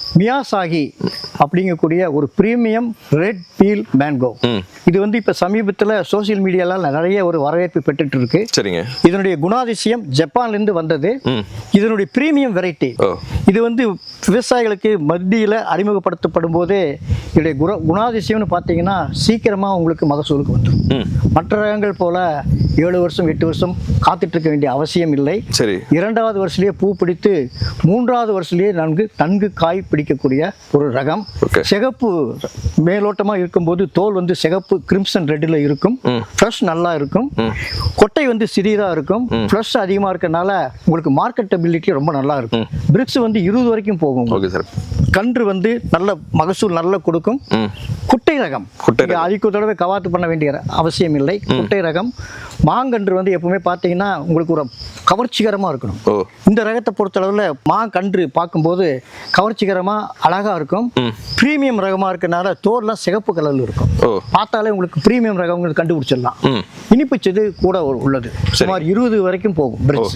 Miyazaki அப்படிங்கக்கூடிய ஒரு premium red feel mango. இது வந்து இப்போ சமீபத்தில் சோசியல் மீடியால நிறைய ஒரு வரவேற்பு பெற்றுட்டு இருக்கு. சரிங்க. இதனுடைய குணாதிசயம் ஜப்பான்லேருந்து வந்தது. இதனுடைய பிரீமியம் வெரைட்டி. இது வந்து விவசாயிகளுக்கு மத்தியில் அறிமுகப்படுத்தப்படும் போதே இதனுடைய குணாதிசயம்னு பார்த்தீங்கன்னா சீக்கிரமாக உங்களுக்கு மகசூலுக்கு வந்துடும். மற்ற ரகங்கள் போல 7 வருஷம் 8 வருஷம் காத்துட்டு இருக்க வேண்டிய அவசியம் இல்லை. சரி. 2வது வருஷத்துலேயே பூ பிடித்து 3வது வருஷத்துலேயே நன்கு காய் பிடிக்கக்கூடிய ஒரு ரகம். சிகப்பு மேலோட்டமாக இருக்கும்போது தோல் வந்து சிகப்பு கிரிம்சன் ரெட்டில் இருக்கும். ஃப்ரெஷ் நல்லா இருக்கும். கொட்டை வந்து சிறியதாக இருக்கும். ஃப்ரெஷ் அதிகமாக இருக்கனால உங்களுக்கு மார்க்கெட்டபிலிட்டி ரொம்ப நல்லா இருக்கும். பிரிக்ஸ் வந்து 20 வரைக்கும் போகும். கன்று வந்து நல்ல மகசூல் நல்லா கொடுக்கும். குட்டை ரகம். அதிக தடவை கவாத்து பண்ண வேண்டிய அவசியம் இல்லை. குட்டை ரகம். மாங்கன்று வந்து எப்பவுமே பார்த்தீங்கன்னா உங்களுக்கு ஒரு கவர்ச்சிகரமாக இருக்கணும். இந்த ரகத்தை பொறுத்தளவில் மாங்கன்று பார்க்கும்போது கவர்ச்சிகரமாக அழகாக இருக்கும். ப்ரீமியம் ரகமாக இருக்கனால தோல்லாம் சிகப்பு கலரில் இருக்கும். பார்த்தாலே உங்களுக்கு ப்ரீமியம் ரகம் கண்டுபிடிச்சிடலாம். இனிப்புச்சது கூட உள்ளது. சுமார் 20 வரைக்கும் போகும் பிரிக்ஸ்.